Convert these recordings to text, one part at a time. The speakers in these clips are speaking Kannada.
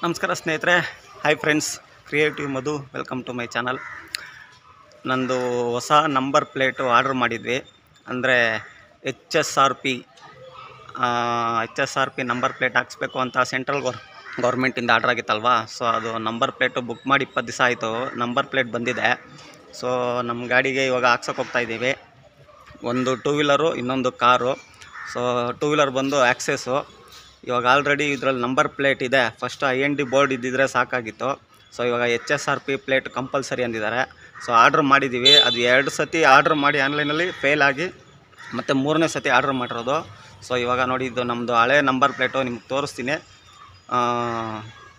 ನಮಸ್ಕಾರ ಸ್ನೇಹಿತರೆ. Hi friends, creative Madhu. Welcome to my channel. ನಂದು ಹೊಸ ನಂಬರ್ ಪ್ಲೇಟು ಆರ್ಡ್ರ್ ಮಾಡಿದ್ವಿ. ಅಂದರೆ HSRP ನಂಬರ್ ಪ್ಲೇಟ್ ಹಾಕ್ಸ್ಬೇಕು ಅಂತ ಸೆಂಟ್ರಲ್ ಗೌರ್ಮೆಂಟಿಂದ ಆರ್ಡ್ರ್ ಆಗಿತ್ತಲ್ವ. ಸೊ ಅದು ನಂಬರ್ ಪ್ಲೇಟು ಬುಕ್ ಮಾಡಿ 20 ದಿವಸ ಆಯಿತು. ನಂಬರ್ ಪ್ಲೇಟ್ ಬಂದಿದೆ. ಸೊ ನಮ್ಮ ಗಾಡಿಗೆ ಇವಾಗ ಹಾಕ್ಸೋಕೆ ಹೋಗ್ತಾಯಿದ್ದೀವಿ. ಒಂದು 2 ವೀಲರು, ಇನ್ನೊಂದು ಕಾರು. ಸೊ 2 ವೀಲರ್ ಬಂದು ಆಕ್ಸೆಸ್ಸು. ಇವಾಗ ಆಲ್ರೆಡಿ ಇದರಲ್ಲಿ ನಂಬರ್ ಪ್ಲೇಟ್ ಇದೆ. ಫಸ್ಟ್ IND ಬೋರ್ಡ್ ಇದ್ದಿದ್ರೆ ಸಾಕಾಗಿತ್ತು. ಸೊ ಇವಾಗ HSRP ಪ್ಲೇಟ್ ಕಂಪಲ್ಸರಿ ಅಂದಿದ್ದಾರೆ. ಸೊ ಆರ್ಡ್ರ್ ಮಾಡಿದ್ದೀವಿ. ಅದು 2 ಸತಿ ಆರ್ಡ್ರ್ ಮಾಡಿ ಆನ್ಲೈನಲ್ಲಿ ಫೇಲ್ ಆಗಿ ಮತ್ತು 3ನೇ ಸತಿ ಆರ್ಡ್ರ್ ಮಾಡಿರೋದು. ಸೊ ಇವಾಗ ನೋಡಿ, ಇದು ನಮ್ಮದು ಹಳೆ ನಂಬರ್ ಪ್ಲೇಟು ನಿಮ್ಗೆ ತೋರಿಸ್ತೀನಿ.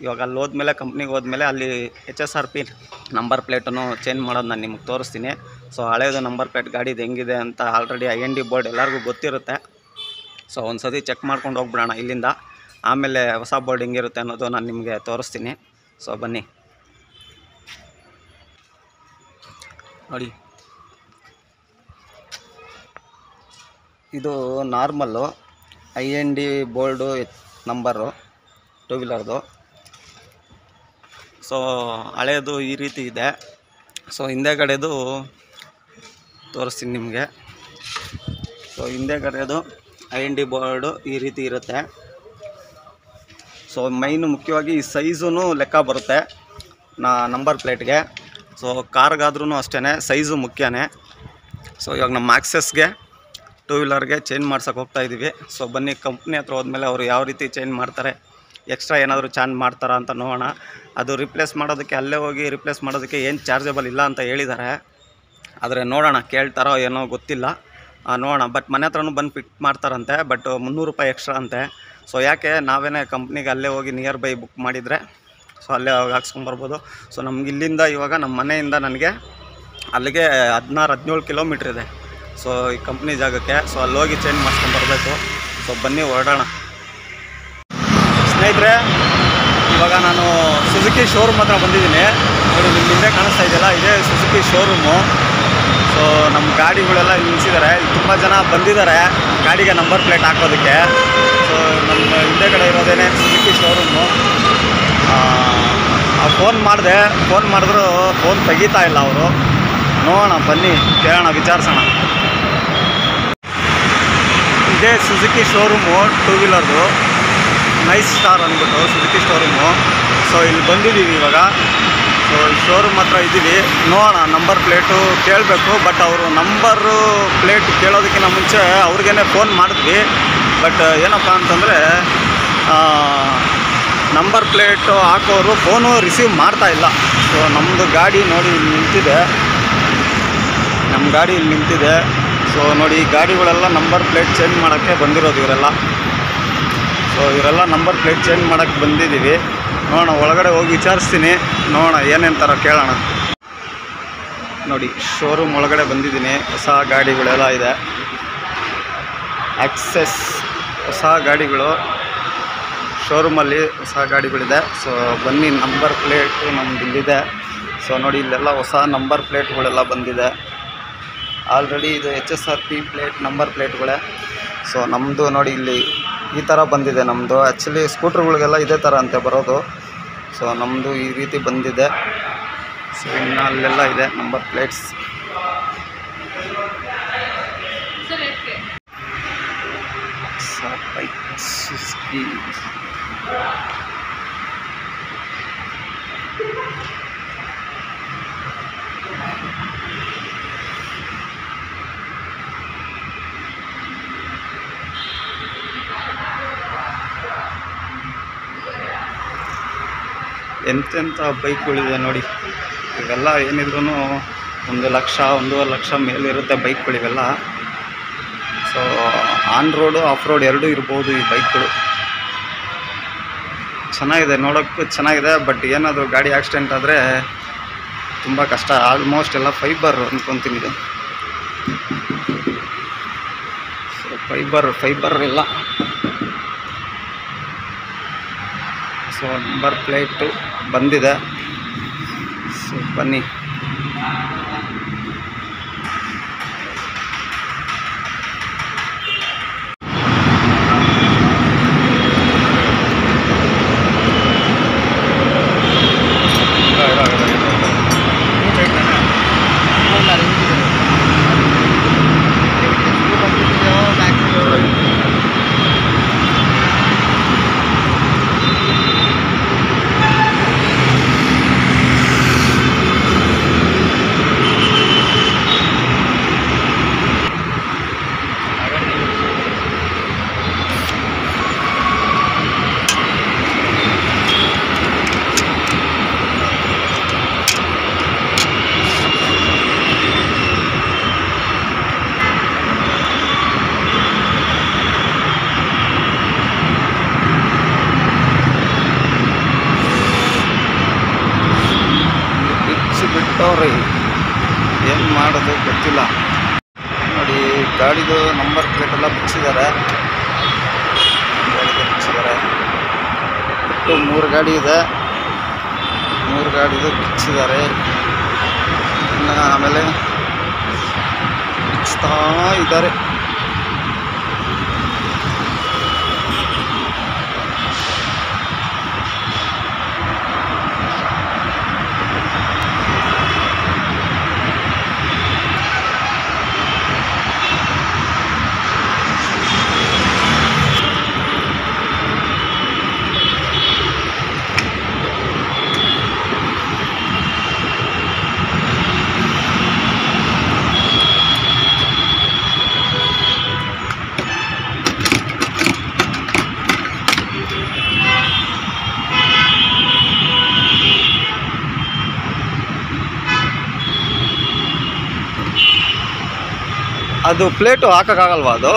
ಇವಾಗ ಅಲ್ಲಿ ಹೋದ್ಮೇಲೆ, ಕಂಪ್ನಿಗೆ ಹೋದ್ಮೇಲೆ ಅಲ್ಲಿ HSRP ನಂಬರ್ ಪ್ಲೇಟನ್ನು ಚೇಂಜ್ ಮಾಡೋದು ನಾನು ನಿಮ್ಗೆ ತೋರಿಸ್ತೀನಿ. ಸೊ ಹಳೇದು ನಂಬರ್ ಪ್ಲೇಟ್ ಗಾಡಿದು ಹೆಂಗಿದೆ ಅಂತ ಆಲ್ರೆಡಿ IND ಬೋರ್ಡ್ ಎಲ್ಲರಿಗೂ ಗೊತ್ತಿರುತ್ತೆ. ಸೊ ಒಂದು ಸತಿ ಚೆಕ್ ಮಾಡ್ಕೊಂಡು ಹೋಗ್ಬಿಡೋಣ ಇಲ್ಲಿಂದ. ಆಮೇಲೆ ಹೊಸ ಬೋರ್ಡ್ ಹೆಂಗಿರುತ್ತೆ ಅನ್ನೋದು ನಾನು ನಿಮಗೆ ತೋರಿಸ್ತೀನಿ. ಸೊ ಬನ್ನಿ ನೋಡಿ. ಇದು ನಾರ್ಮಲ್ಲು IND ಬೋರ್ಡು ನಂಬರು 2 ವೀಲರ್ದು. ಸೊ ಹಳೇದು ಈ ರೀತಿ ಇದೆ. ಸೊ ಹಿಂದೆಗಡೆದು ತೋರಿಸ್ತೀನಿ ನಿಮಗೆ. ಸೊ ಹಿಂದೆಗಡೆದು IND ಬೋರ್ಡು ಈ ರೀತಿ ಇರುತ್ತೆ. ಸೊ ಮೈನು ಮುಖ್ಯವಾಗಿ ಈ ಸೈಜೂ ಲೆಕ್ಕ ಬರುತ್ತೆ ನಂಬರ್ ಪ್ಲೇಟ್ಗೆ. ಸೊ ಕಾರ್ಗಾದ್ರೂ ಅಷ್ಟೇ ಸೈಜು ಮುಖ್ಯನೇ. ಸೊ ಇವಾಗ ನಮ್ಮ ಆಕ್ಸೆಸ್ಗೆ 2 ವೀಲರ್ಗೆ ಚೇಂಜ್ ಮಾಡ್ಸೋಕೆ ಹೋಗ್ತಾಯಿದ್ದೀವಿ. ಸೊ ಬನ್ನಿ, ಕಂಪ್ನಿ ಹತ್ರ ಹೋದ್ಮೇಲೆ ಅವರು ಯಾವ ರೀತಿ ಚೇಂಜ್ ಮಾಡ್ತಾರೆ, ಎಕ್ಸ್ಟ್ರಾ ಏನಾದರೂ ಚಾರ್ಜ್ ಮಾಡ್ತಾರಾ ಅಂತ ನೋಡೋಣ. ಅದು ರಿಪ್ಲೇಸ್ ಮಾಡೋದಕ್ಕೆ, ಅಲ್ಲೇ ಹೋಗಿ ರಿಪ್ಲೇಸ್ ಮಾಡೋದಕ್ಕೆ ಏನು ಚಾರ್ಜಬಲ್ ಇಲ್ಲ ಅಂತ ಹೇಳಿದ್ದಾರೆ. ಆದರೆ ನೋಡೋಣ, ಕೇಳ್ತಾರೋ ಏನೋ ಗೊತ್ತಿಲ್ಲ, ನೋಡೋಣ. ಬಟ್ ಮನೆ ಹತ್ರನೂ ಬಂದು ಫಿಟ್ ಮಾಡ್ತಾರಂತೆ. ಬಟ್ 300 ರೂಪಾಯಿ ಎಕ್ಸ್ಟ್ರಾ ಅಂತೆ. ಸೊ ಯಾಕೆ ನಾವೇ ಕಂಪ್ನಿಗೆ ಅಲ್ಲೇ ಹೋಗಿ ನಿಯರ್ ಬೈ ಬುಕ್ ಮಾಡಿದರೆ ಸೊ ಅಲ್ಲೇ ಹಾಕ್ಸ್ಕೊಂಬರ್ಬೋದು. ಸೊ ನಮ್ಗೆ ಇಲ್ಲಿಂದ ಇವಾಗ ನಮ್ಮ ಮನೆಯಿಂದ ನನಗೆ ಅಲ್ಲಿಗೆ 16-17 ಕಿಲೋಮೀಟ್ರ್ ಇದೆ. ಸೊ ಈ ಕಂಪ್ನಿ ಜಾಗಕ್ಕೆ. ಸೊ ಅಲ್ಲಿ ಹೋಗಿ ಚೇಂಜ್ ಮಾಡಿಸ್ಕೊಂಬರ್ಬೇಕು. ಸೊ ಬನ್ನಿ ಹೊರಡೋಣ ಸ್ನೇಹಿತರೆ. ಇವಾಗ ನಾನು ಸುಜುಕಿ ಶೋರೂಮ್ ಹತ್ರ ಬಂದಿದ್ದೀನಿ. ನೋಡಿ, ನಿಮ್ಮ ಹಿಂದೆ ಕಾಣಿಸ್ತಾ ಇದೆಯಲ್ಲ, ಇದೇ ಸುಜುಕಿ ಶೋರೂಮು. ಸೊ ನಮ್ಮ ಗಾಡಿಗಳೆಲ್ಲ ನಿಲ್ಲಿಸಿದ್ದಾರೆ. ತುಂಬ ಜನ ಬಂದಿದ್ದಾರೆ ಗಾಡಿಗೆ ನಂಬರ್ ಪ್ಲೇಟ್ ಹಾಕೋದಕ್ಕೆ. ಸೊ ನಮ್ಮ ಹಿಂದೆಗಡೆ ಇರೋದೇನೆ ಸುಜುಕಿ ಶೋರೂಮು. ಫೋನ್ ಮಾಡಿದ್ರು ಫೋನ್ ತೆಗಿತಾ ಇಲ್ಲ ಅವರು. ನೋಡೋಣ, ಬನ್ನಿ ಕೇಳೋಣ, ವಿಚಾರಿಸೋಣ. ಇದೇ ಸುಜುಕಿ ಶೋರೂಮು 2 ವೀಲರ್ದು, ನೈಸ್ ಸ್ಟಾರ್ ಅಂದ್ಬಿಟ್ಟು ಸುಜುಕಿ ಶೋರೂಮು. ಸೊ ಇಲ್ಲಿ ಬಂದಿದ್ದೀವಿ ಇವಾಗ. ಸೊ ಶೋರೂಮ್ ಹತ್ರ ಇದ್ದೀವಿ. ನೋಡೋಣ, ನಂಬರ್ ಪ್ಲೇಟು ಕೇಳಬೇಕು. ಬಟ್ ಅವರು ನಂಬರು ಪ್ಲೇಟ್ ಕೇಳೋದಕ್ಕಿಂತ ಮುಂಚೆ ಅವ್ರಿಗೇ ಫೋನ್ ಮಾಡಿದ್ವಿ. ಬಟ್ ಏನಪ್ಪ ಅಂತಂದರೆ, ನಂಬರ್ ಪ್ಲೇಟು ಹಾಕೋರು ಫೋನು ರಿಸೀವ್ ಮಾಡ್ತಾಯಿಲ್ಲ. ಸೊ ನಮ್ಮದು ಗಾಡಿ ನೋಡಿ ಇಲ್ಲಿ ನಿಂತಿದೆ. ನಮ್ಮ ಗಾಡಿ ಇಲ್ಲಿ ನಿಂತಿದೆ. ಸೊ ನೋಡಿ, ಈ ಗಾಡಿಗಳೆಲ್ಲ ನಂಬರ್ ಪ್ಲೇಟ್ ಚೇಂಜ್ ಮಾಡೋಕ್ಕೆ ಬಂದಿರೋದು ಇವರೆಲ್ಲ. ಸೊ ಇವರೆಲ್ಲ ನಂಬರ್ ಪ್ಲೇಟ್ ಚೇಂಜ್ ಮಾಡೋಕ್ಕೆ ಬಂದಿದ್ದೀವಿ. ನೋಡೋಣ, ಒಳಗಡೆ ಹೋಗಿ ವಿಚಾರಿಸ್ತೀನಿ. ನೋಡೋಣ ಏನೇನು ಥರ ಕೇಳೋಣ. ನೋಡಿ, ಶೋರೂಮ್ ಒಳಗಡೆ ಬಂದಿದ್ದೀನಿ. ಹೊಸ ಗಾಡಿಗಳೆಲ್ಲ ಇದೆ. ಆಕ್ಸೆಸ್ ಹೊಸ ಗಾಡಿಗಳು, ಶೋರೂಮಲ್ಲಿ ಹೊಸ ಗಾಡಿಗಳಿದೆ. ಸೊ ಬನ್ನಿ, ನಂಬರ್ ಪ್ಲೇಟು ನಮ್ದು ಇಲ್ಲಿದೆ. ಸೊ ನೋಡಿ, ಇಲ್ಲೆಲ್ಲ ಹೊಸ ನಂಬರ್ ಪ್ಲೇಟ್ಗಳೆಲ್ಲ ಬಂದಿದೆ. ಆಲ್ರೆಡಿ ಇದು HSRP ಪ್ಲೇಟ್ ನಂಬರ್ ಪ್ಲೇಟ್ಗಳೇ. ಸೊ ನಮ್ಮದು ನೋಡಿ, ಇಲ್ಲಿ ಈ ಥರ ಬಂದಿದೆ ನಮ್ಮದು. ಆ್ಯಕ್ಚುಲಿ ಸ್ಕೂಟ್ರುಗಳಿಗೆಲ್ಲ ಇದೇ ಥರ ಅಂತೆ ಬರೋದು. ಸೊ ನಮ್ಮದು ಈ ರೀತಿ ಬಂದಿದೆ. ಸೊ ಇನ್ನು ಅಲ್ಲೆಲ್ಲ ಇದೆ ನಂಬರ್ ಪ್ಲೇಟ್ಸ್. ಎಂತೆಂಥ ಬೈಕ್ಗಳಿದೆ ನೋಡಿ. ಇವೆಲ್ಲ ಏನಿದ್ರು 1 ಲಕ್ಷ, 1.5 ಲಕ್ಷ ಮೇಲಿರುತ್ತೆ ಬೈಕ್ಗಳಿವೆಲ್ಲ. So on road, off road ಎರಡೂ ಇರ್ಬೋದು ಈ ಬೈಕ್ಗಳು. ಚೆನ್ನಾಗಿದೆ, ನೋಡೋಕ್ಕೂ ಚೆನ್ನಾಗಿದೆ. ಬಟ್ ಏನಾದರೂ ಗಾಡಿ ಆಕ್ಸಿಡೆಂಟ್ ಆದರೆ ತುಂಬ ಕಷ್ಟ. ಆಲ್ಮೋಸ್ಟ್ ಎಲ್ಲ ಫೈಬರ್ ಅಂದ್ಕೊತೀನಿ ಇದು. ಸೊ ಫೈಬರ್ ಎಲ್ಲ. ಸೊ ನಂಬರ್ ಪ್ಲೇಟು ಬಂದಿದೆ. ಸೊ ಬನ್ನಿ. ಬಿಟ್ಟವ್ರಿ, ಏನು ಮಾಡೋದು ಗೊತ್ತಿಲ್ಲ. ನೋಡಿ ಗಾಡಿದು ನಂಬರ್ ಪ್ಲೇಟ್ ಎಲ್ಲ ಬಿಚ್ಚಿದ್ದಾರೆ. ಒಟ್ಟು 3 ಗಾಡಿ ಇದೆ, 3 ಗಾಡಿದು ಬಿಚ್ಚಿದ್ದಾರೆ. ಇನ್ನು ಆಮೇಲೆ ಬಿಚ್ತಾ ಇದ್ದಾರೆ. ಅದು ಪ್ಲೇಟು ಹಾಕೋಕ್ಕಾಗಲ್ವಾ ಅದು?